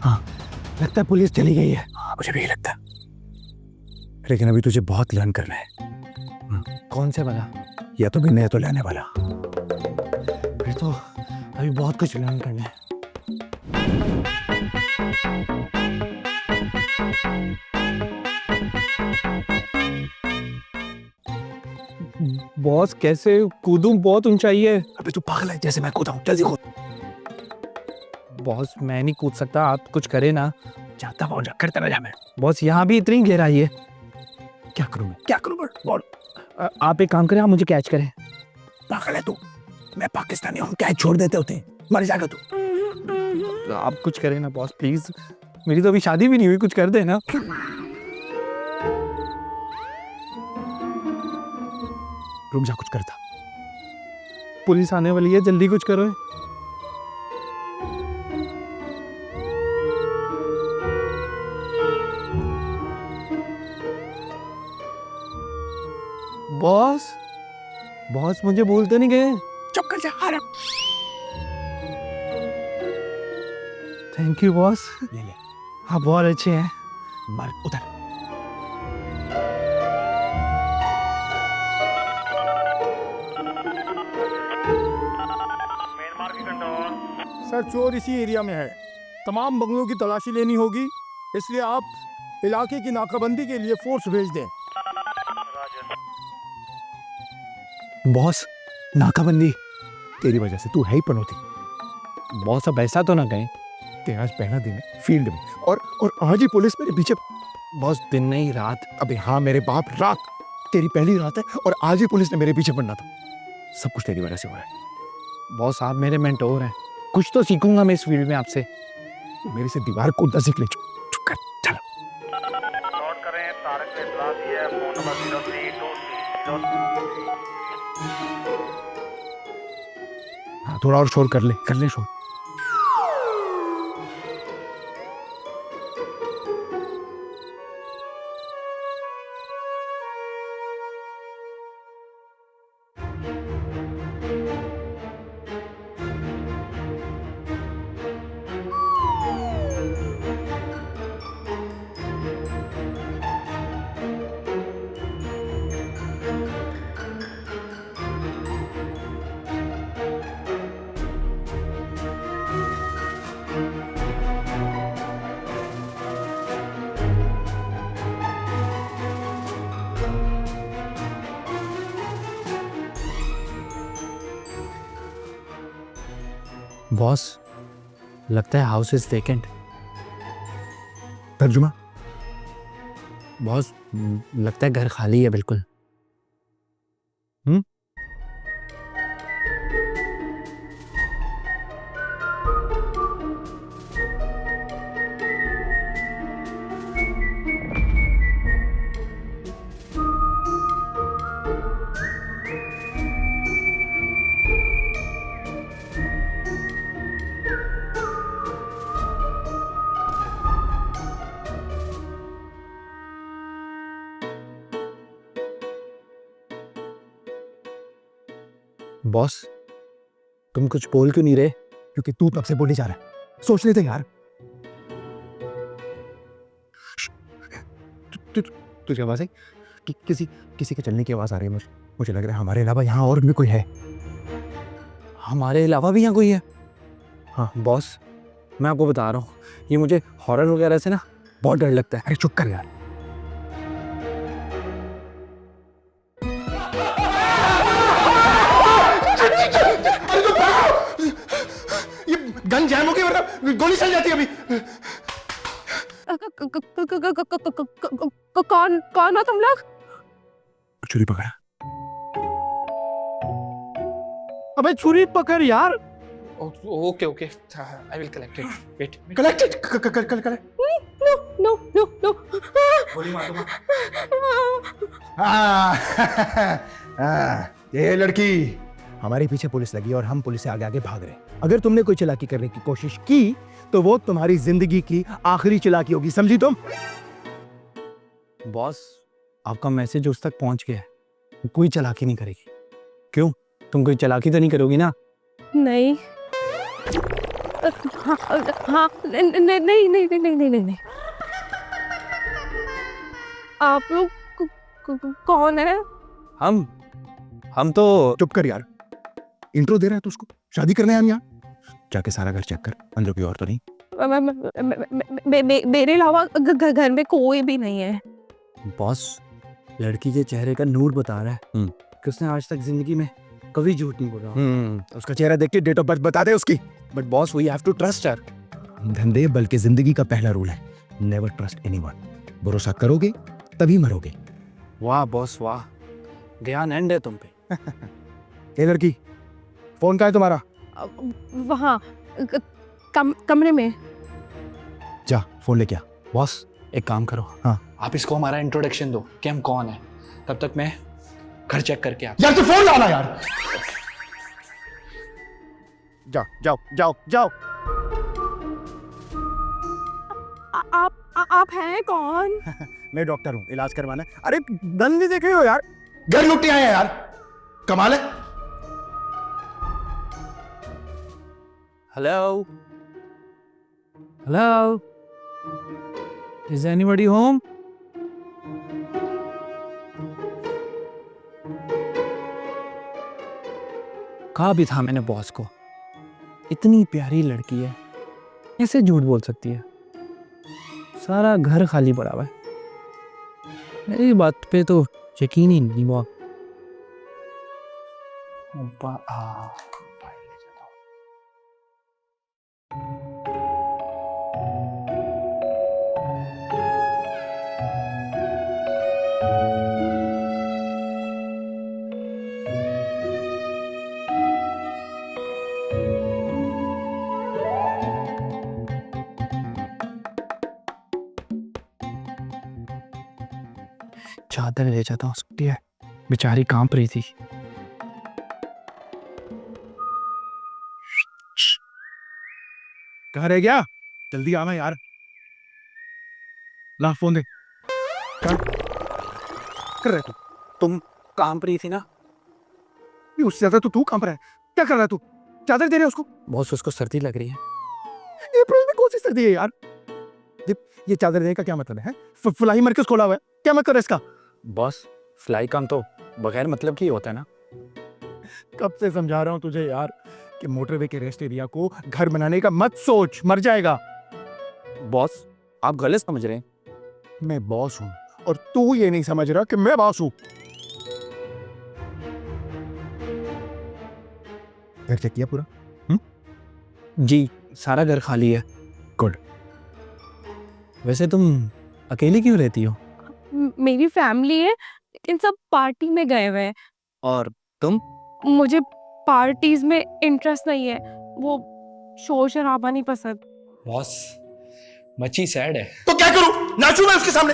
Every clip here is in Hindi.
हाँ, लगता है पुलिस चली गई है। हाँ, मुझे भी यही लगता है। लेकिन अभी तुझे बहुत लर्न करना है। कौन से वाला? या तो गिनने या तो लेने वाला। फिर तो अभी बहुत कुछ लर्न करना है। बॉस कैसे कूदूं? बहुत ऊंचाई है। अबे तू पागल है, जैसे मैं कूदा हूँ, जल्दी कूद। बॉस मैं नहीं कूद सकता, आप कुछ करे ना। जाता पहुंच जा, करता ना जा। मैं बॉस यहाँ भी इतनी गहराई है। क्या करूँ? मैं क्या करूँ? बोल। आप एक काम करें, आप मुझे कैच करें। पागल है तू? मैं पाकिस्तानी हूँ, क्या छोड़ देते होते? मर जाएगा तू। आप कुछ करें ना बॉस प्लीज। मेरी तो अभी शादी भी नहीं हुई, कुछ कर दे ना। रुक जा, कुछ करता। पुलिस आने वाली है, जल्दी कुछ करो। बॉस बॉस मुझे बोलते नहीं गए। चुप कर जा। आराम। थैंक यू बॉस, ले ले। आप बहुत अच्छे हैं। मर, उधर। सर चोर इसी एरिया में है। तमाम बंगलों की तलाशी लेनी होगी, इसलिए आप इलाके की नाकाबंदी के लिए फोर्स भेज दें। बॉस, नाकाबंदी तेरी वजह से। तू है ही पनौती। बॉस अब ऐसा तो ना कहें। तेरा आज पहला दिन है फील्ड में, और आज ही पुलिस मेरे पीछे। बॉस दिन नहीं रात। अबे हाँ मेरे बाप, रात तेरी पहली रात है और आज ही पुलिस ने मेरे पीछे पड़ना था। सब कुछ तेरी वजह से हो रहा है। बॉस आप मेरे मेंटोर हैं, कुछ तो सीखूंगा मैं इस फील्ड में आपसे। मेरे से दीवार कूदना सीख ले। चुप कर, चल। नोट करें, तारक ने इतला दी है, फोन नंबर 0323। हाँ, थोड़ा और शोर कर ले शोर। बॉस लगता है हाउस इज वेकेंट। तर्जुमा? बॉस लगता है घर खाली है बिल्कुल। बॉस तुम कुछ बोल क्यों नहीं रहे? क्योंकि तू तब से बोले जा रहा है। सोच लेते यार। तुझे आवाज आई? किसी के चलने की आवाज आ रही है। मुझे लग रहा है हमारे अलावा यहाँ और भी कोई है। हमारे अलावा भी यहाँ कोई है? हाँ बॉस मैं आपको बता रहा हूँ, ये मुझे हॉरर वगैरह से ना बहुत डर लगता है। अरे चुप कर यार। ये गन जैम हो गई, वरना गोली चल जाती अभी। कौन हो तुम लोग? छुरी पकड़ा। अबे छुरी पकड़ यार। Okay I will collect it. Wait collected कर। No no no. गोली मार दूंगा। ये लड़की, हमारे पीछे पुलिस लगी और हम पुलिस से आगे आगे भाग रहे। अगर तुमने कोई चालाकी करने की कोशिश की तो वो तुम्हारी जिंदगी की आखिरी चालाकी होगी, समझी तुम? बॉस आपका मैसेज उस तक पहुंच गया है, कोई चालाकी नहीं करेगी। क्यों, तुम कोई चालाकी तो नहीं करोगी ना? नहीं। हाँ हाँ नहीं नहीं नहीं नहीं नहीं नहीं नहीं। आप लोग कौन है? हम तो चुप कर यार, इंट्रो दे रहा है तू उसको, शादी करने आए हम यहाँ। जाके सारा घर चेक कर, अंदर कोई और तो नहीं। मेरे अलावा घर में कोई भी नहीं है। बॉस, लड़की के चेहरे का नूर बता रहा है कि उसने आज तक जिंदगी में कभी झूठ नहीं बोला। उसका चेहरा देख के डेट ऑफ बर्थ बता दे उसकी। But boss, we have to trust her. धंधे बल्कि जिंदगी का पहला रूल है, नेवर ट्रस्ट एनीवन। भरोसा करोगे तभी मरोगे। वाह बॉस वाह, ध्यान एंड है तुम पे। ये लड़की, फोन कहाँ है तुम्हारा? वहाँ कमरे में। जा फोन लेके आ। बॉस, एक काम करो, हाँ। आप इसको हमारा इंट्रोडक्शन दो कि हम कौन है, तब तक मैं घर चेक करके आता। यार तू फोन लाना यार। जाओ जाओ जाओ जाओ। आप हैं कौन? मैं डॉक्टर हूँ, इलाज करवाना है। अरे गन नहीं देखे हो यार, घर लुटे आए हैं यार, कमाल है। Hello hello, is anybody home? कहा भी था मैंने बॉस को, इतनी प्यारी लड़की है, कैसे झूठ बोल सकती है? सारा घर खाली पड़ा हुआ है। मेरी बात पे तो यकीन ही नहीं हुआ। चादर ले जाता हूँ उसके लिए, बेचारी कांप रही थी। कहाँ रह गया? जल्दी आना यार। ला फोन दे। क्या कर रहा है तू? तुम कांप रही थी ना? ये उससे ज्यादा तो तू कांप रहा है। क्या कर रहा है तू? चादर दे रहे उसको? बॉस, उसको सर्दी लग रही है। अप्रैल में कौन सी सर्दी है यार? ये चादर देने का क्या मतलब है? फुलाई मरकज खोला हुआ है, क्या मतलब है इसका? बॉस, फ्लाई काम तो बगैर मतलब की होता है ना। कब से समझा रहा हूँ तुझे यार कि मोटरवे के रेस्ट एरिया को घर बनाने का मत सोच, मर जाएगा। बॉस, आप गलत समझ रहे हैं। मैं बॉस हूँ और तू ये नहीं समझ रहा कि मैं बॉस हूँ। घर चेक किया पूरा? जी, सारा घर खाली है। गुड। वैसे तुम अकेली क्यों रहती हो? मेरी फैमिली है लेकिन सब पार्टी में गए हुए हैं। और तुम? मुझे पार्टीज में इंटरेस्ट नहीं है, वो शोर शराबा नहीं पसंद। बॉस, बच्ची सैड है। तो क्या करूं? नाचूं मैं उसके सामने?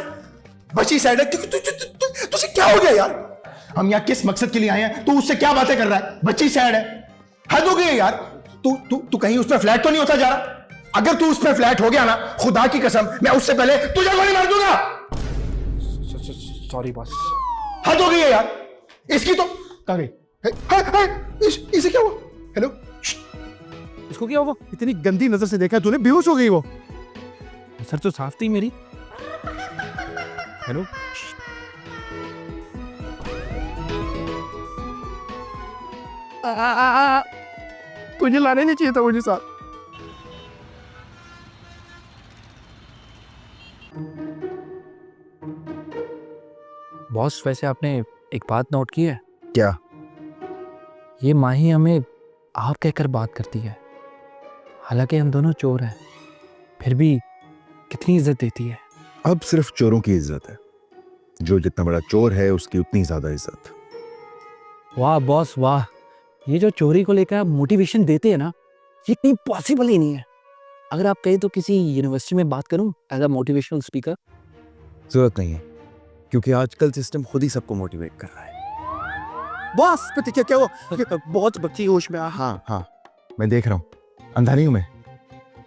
बची साइड है। तुझे क्या हो गया यार? हम यहाँ किस मकसद के लिए आए हैं? तू उससे क्या बातें कर रहा है? बच्ची साइड है, हद हो गई यार। तू कहीं उस पर फ्लैट तो नहीं होता जा रहा? अगर तू उस पर फ्लैट हो गया ना, खुदा की कसम मैं उससे पहले तुझे गोली मार दूंगा। Sorry boss. हद हो गई है यार इसकी तो। कहाँ गई? इसे क्या हुआ? हेलो, इसको क्या हुआ? इतनी गंदी नजर से देखा तूने? बेहोश हो गई वो। सर तो साफ थी मेरी। हेलो, तुझे लाने नहीं चाहिए था मुझे साथ। बॉस, वैसे आपने एक बात नोट की है? क्या? ये माही हमें आप कहकर बात करती है, हालांकि हम दोनों चोर हैं, फिर भी कितनी इज्जत देती है। अब सिर्फ चोरों की इज्जत है, जो जितना बड़ा चोर है उसकी उतनी ज्यादा इज्जत। वाह बॉस वाह, ये जो चोरी को लेकर मोटिवेशन देते हैं ना, ये इतनी पॉसिबल ही नहीं है। अगर आप कहें तो किसी यूनिवर्सिटी में बात करूं एज अ मोटिवेशनल स्पीकर। जरूरत नहीं है, क्योंकि आजकल सिस्टम खुद ही सबको मोटिवेट कर रहा है। बॉस क्या वो बहुत बच्ची होश में आ। हाँ हाँ, मैं देख रहा हूँ, अंधा नहीं हूं मैं।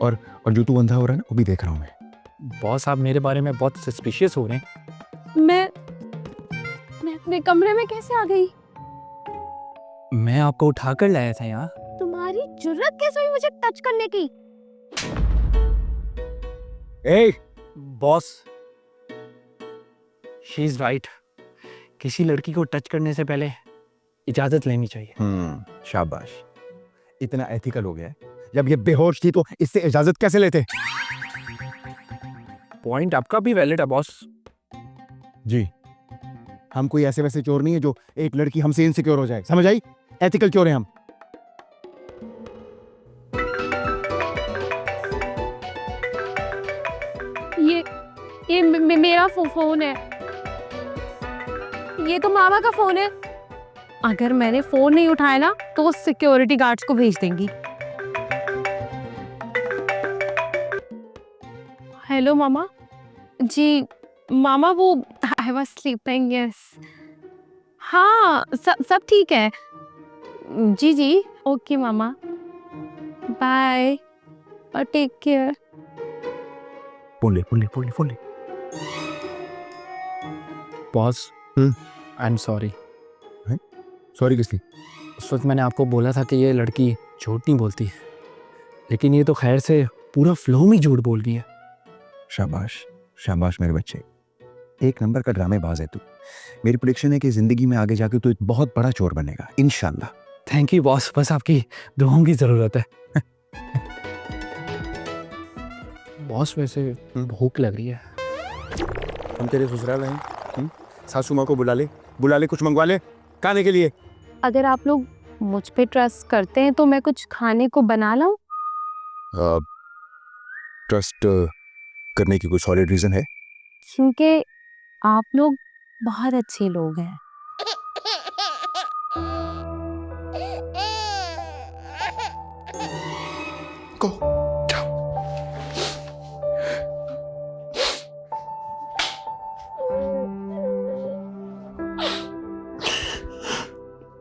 और जो तू अंधा हो रहा है ना, वो भी देख रहा हूँ मैं। बॉस, आप मेरे बारे में बहुत सस्पिशियस हो रहे हैं। मैं अपने कमरे में कैसे आ गई? मैं आपको उठाकर लाया था यहाँ। तुम्हारी जुर्रत कैसे हुई मुझे टच करने की? ए बॉस, शी इज राइट। किसी लड़की को टच करने से पहले इजाजत लेनी चाहिए। शाबाश, इतना एथिकल हो गया है। जब ये बेहोश थी तो इससे इजाजत कैसे लेते? पॉइंट आपका भी वैलिड है बॉस। जी, हम कोई ऐसे वैसे चोर नहीं है जो एक लड़की हमसे इनसिक्योर हो जाए, समझ आई? एथिकल चोर हैं हम। मेरा फोन है। ये तो मामा का फोन है। अगर मैंने फोन नहीं उठाया ना तो वो सिक्योरिटी गार्ड्स को भेज देंगी। हेलो मामा जी। मामा वो आई वाज स्लीपिंग। यस, हाँ सब ठीक है जी जी। ओके मामा, बाय और टेक केयर। फोन ले। Boss, I am sorry. Sorry किस लिए? उस वक्त मैंने आपको बोला था कि ये लड़की झूठ नहीं बोलती, लेकिन ये तो खैर से पूरा फ्लो में झूठ बोल रही है। शाबाश शाबाश मेरे बच्चे, एक नंबर का ड्रामेबाज है तू। मेरी प्रेडिक्शन है कि जिंदगी में आगे जाके तू एक बहुत बड़ा चोर बनेगा, इंशाल्लाह। थैंक यू बॉस, बस आपकी दुआओं की जरूरत है। बॉस, वैसे भूख लग रही है। हम तेरे ससुराल हैं, सासू माँ को बुला ले, कुछ मंगवा ले खाने के लिए। अगर आप लोग मुझ पे ट्रस्ट करते हैं तो मैं कुछ खाने को बना लाऊं? ट्रस्ट करने की कोई सॉलिड रीजन है? क्योंकि आप लोग बहुत अच्छे लोग हैं। को जाओ।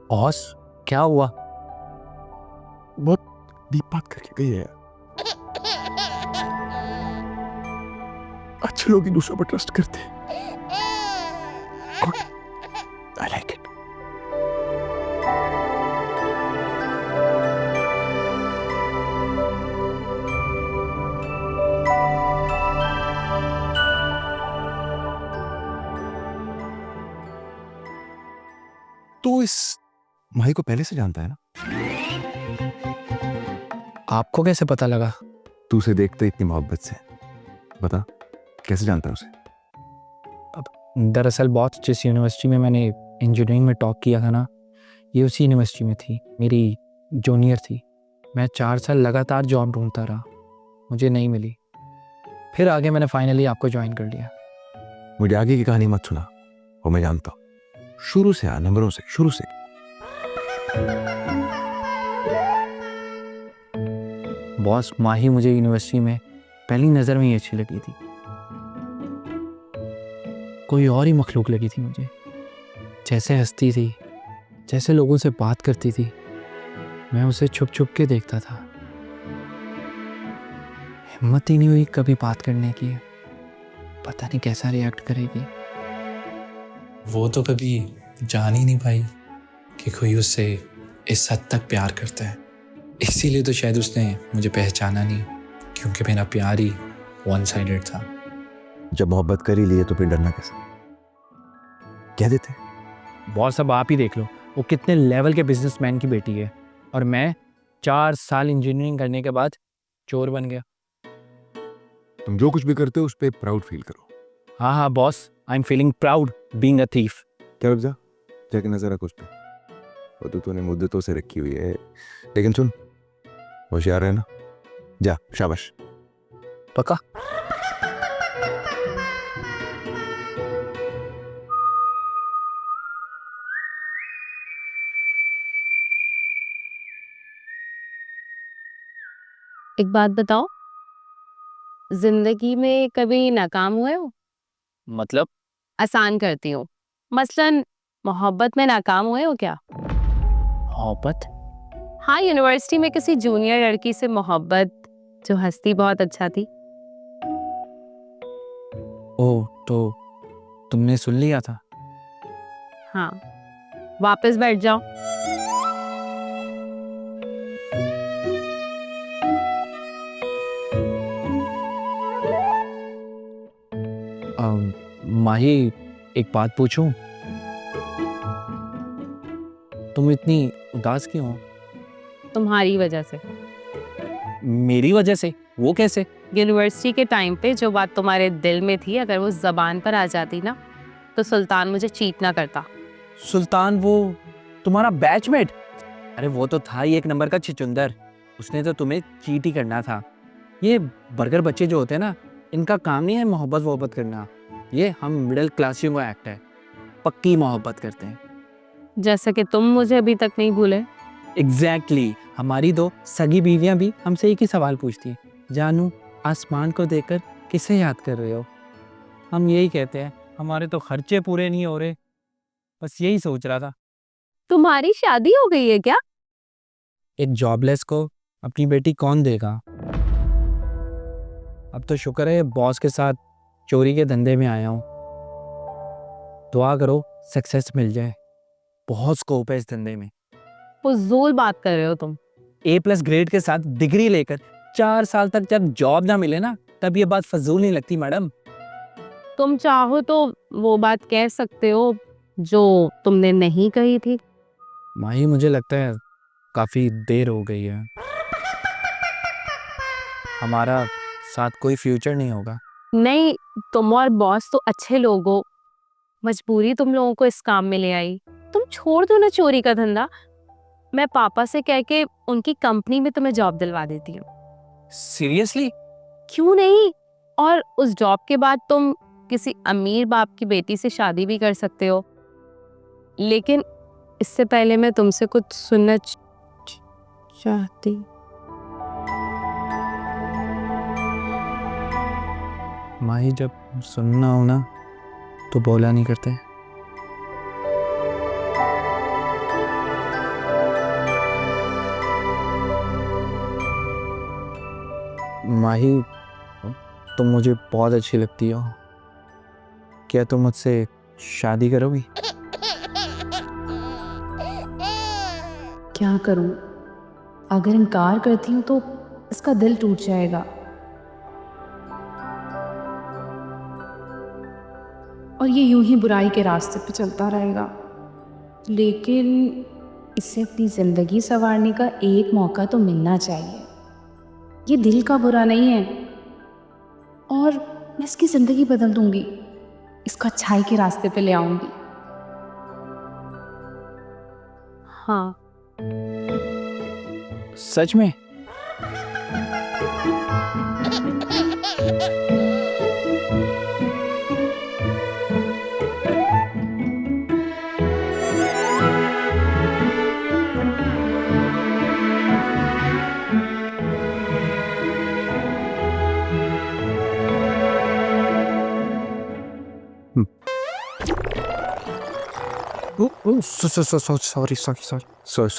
बॉस, क्या हुआ? बहुत डीप बात करके गई है। अच्छे लोग ही दूसरों पर ट्रस्ट करते हैं। I like it. तो इस माही को पहले से जानता है ना? आपको कैसे पता लगा? तू उसे देखते इतनी मोहब्बत से, बता कैसे जानता है उसे? दरअसल बॉस, जिस यूनिवर्सिटी में मैंने इंजीनियरिंग में टॉप किया था ना, ये उसी यूनिवर्सिटी में थी। मेरी जूनियर थी। मैं 4 साल लगातार जॉब ढूंढता रहा, मुझे नहीं मिली। फिर आगे मैंने फाइनली आपको ज्वाइन कर लिया। मुझे आगे की कहानी मत सुना, वो मैं जानता हूँ। शुरू से नंबरों से शुरू से। बॉस, माही मुझे यूनिवर्सिटी में पहली नज़र में ही अच्छी लगी थी। कोई और ही मखलूक लगी थी मुझे। जैसे हंसती थी, जैसे लोगों से बात करती थी, मैं उसे छुप छुप के देखता था। हिम्मत ही नहीं हुई कभी बात करने की। पता नहीं कैसा रिएक्ट करेगी। वो तो कभी जान ही नहीं पाई कि कोई उससे इस हद तक प्यार करता है। इसीलिए तो शायद उसने मुझे पहचाना नहीं, क्योंकि मेरा प्यार ही वन साइडेड था। जब मोहब्बत कर ही लिए तो फिर डरना कैसा? कह देते। बॉस, अब आप ही देख लो, वो कितने लेवल के बिजनेसमैन की बेटी है, और मैं 4 साल इंजीनियरिंग करने के बाद चोर बन गया। तुम जो कुछ भी करते हो उस पर प्राउड फील करो। हाँ boss, I am feeling proud being a thief. क्या रुक जा, जाके नजर रख उस पे। वो तो तूने मुद्दतों से रखी हुई है, लेकिन सुन, होशियार है ना? जा, शाबाश। पक्का? एक बात बताओ, जिंदगी में कभी नाकाम हुए हो? मतलब? आसान करती हूँ। मसलन मोहब्बत में नाकाम हुए हो क्या? मोहब्बत? हाँ, यूनिवर्सिटी में किसी जूनियर लड़की से मोहब्बत, जो हंसती बहुत अच्छा थी। ओह, तो तुमने सुन लिया था? हाँ, वापस बैठ जाओ। माही, एक बात पूछूं? तुम इतनी उदास क्यों हो? तुम्हारी वजह से। मेरी वजह से? वो कैसे? यूनिवर्सिटी के टाइम पे जो बात तुम्हारे दिल में थी, अगर वो जबान पर आ जाती ना, तो सुल्तान मुझे चीट ना करता। सुल्तान वो तुम्हारा बैचमेट? अरे वो तो था ही एक नंबर का छिचुंदर। उसने तो तुम्हें चीट ही करना था। ये बर्गर बच्चे जो होते हैं ना, इनका काम नहीं है मोहब्बत वोहब्बत करना। ये हम मिडिल क्लासियों का एक्ट है, पक्की मोहब्बत करते हैं। जैसे कि तुम मुझे अभी तक नहीं भूले। एग्जैक्टली हमारी दो सगी बीवियां भी हमसे एक ही सवाल पूछती हैं, जानू आसमान को देखकर किसे याद कर रहे हो? हम यही कहते हैं, हमारे तो खर्चे पूरे नहीं हो रहे। बस यही सोच रहा था। तुम्हारी शादी हो गई है क्या? एक जॉबलेस को अपनी बेटी कौन देगा? अब तो शुक्र है बॉस के साथ चोरी के धंधे में आया हूँ। दुआ करो सक्सेस मिल जाए, बहुत स्कोप है इस धंधे में। फजूल बात कर रहे हो तुम। A+ ग्रेड के साथ डिग्री लेकर 4 साल तक जब जॉब ना मिले ना, तब ये बात फजूल नहीं लगती मैडम। तुम चाहो तो वो बात कह सकते हो जो तुमने नहीं कही थी। माही, मुझे लगता है काफी देर हो गई है। हमारा साथ कोई फ्यूचर नहीं होगा। नहीं, तुम और बॉस तो अच्छे लोग हो। मजबूरी तुम लोगों को इस काम में ले आई। तुम छोड़ दो ना चोरी का धंधा। मैं पापा से कह के उनकी कंपनी में तुम्हें जॉब दिलवा देती हूँ। सीरियसली? क्यों नहीं? और उस जॉब के बाद तुम किसी अमीर बाप की बेटी से शादी भी कर सकते हो। लेकिन इससे पहले मैं तुमसे कुछ सुनना चाहती। माही, जब सुनना हो ना तो बोला नहीं करते। माही, तुम मुझे बहुत अच्छी लगती हो। क्या तुम मुझसे शादी करोगी? क्या करूं? अगर इनकार करती हूं तो इसका दिल टूट जाएगा। और ये यूं ही बुराई के रास्ते पे चलता रहेगा। लेकिन इसे अपनी ज़िंदगी संवारने का एक मौका तो मिलना चाहिए। ये दिल का बुरा नहीं है और मैं इसकी ज़िंदगी बदल दूंगी। इसको अच्छाई के रास्ते पे ले आऊंगी। हाँ, सच में?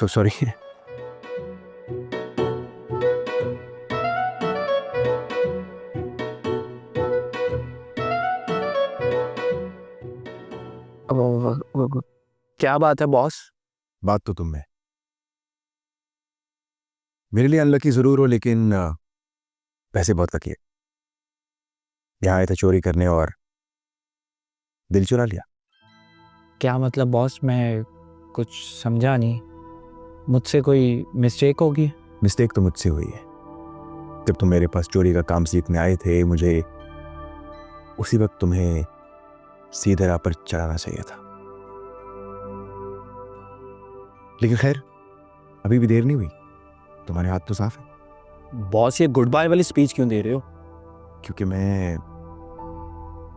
सॉरी। क्या बात है बॉस? बात तो तुम में। मेरे लिए अनलकी जरूर हो, लेकिन पैसे बहुत लकी है। यहाँ आए थे चोरी करने और दिल चुरा लिया। क्या मतलब बॉस? मैं कुछ समझा नहीं। मुझसे कोई मिस्टेक होगी? मिस्टेक तो मुझसे हुई है। जब तुम मेरे पास चोरी का काम सीखने आए थे, मुझे उसी वक्त तुम्हें सीधे राह पर चढ़ाना चाहिए था। लेकिन खैर, अभी भी देर नहीं हुई। तुम्हारे हाथ तो साफ है। बॉस, ये गुड बाय वाली स्पीच क्यों दे रहे हो? क्योंकि मैं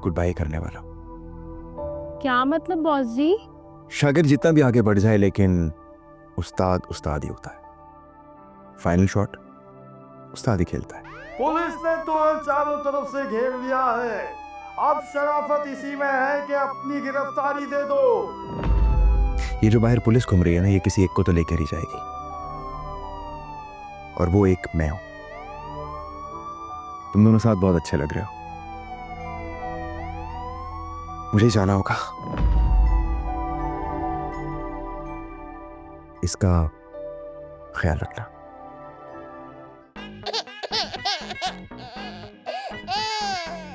गुड बाय करने वाला हूं। क्या मतलब बॉस जी? शागिर्द जितना भी आगे बढ़ जाए, लेकिन उस्ताद उस्ताद ही होता है। फाइनल शॉट उस्ताद ही खेलता है। पुलिस ने तुम्हें चारों तरफ से घेर लिया है। अब शराफत इसी में है कि अपनी गिरफ्तारी दे दो। ये जो बाहर पुलिस घूम रही है ना, ये किसी एक को तो लेकर ही जाएगी, और वो एक मैं हूं। तुम दोनों साथ बहुत अच्छे लग रहे हो। मुझे जाना होगा। इसका ख्याल रखना।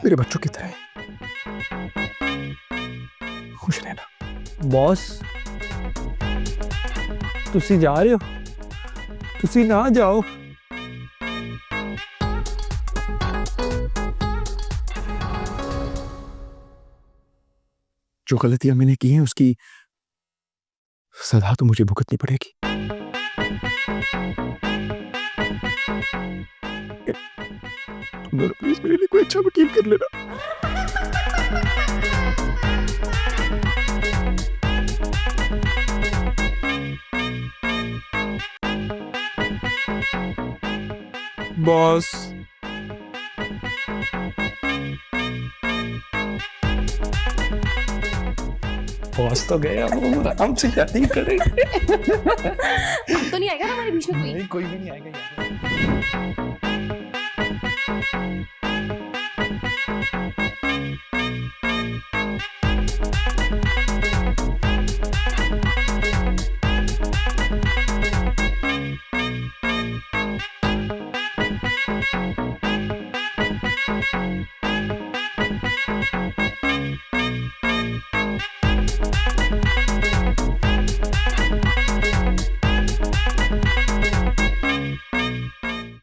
मेरे बच्चों की तरह। खुश रहना। बॉस तुसी जा रहे हो? तुसी ना जाओ। जो गलतियां मैंने की हैं उसकी सजा तो मुझे भुगतनी पड़ेगी। तुम दोनों प्लीज मेरे लिए कोई अच्छा वकील कर लेना। बॉस बॉस तो गया, वो आराम से शादी करेंगे। तो नहीं आएगा ना हमारे बीच में कोई? नहीं, कोई भी नहीं आएगा यहाँ।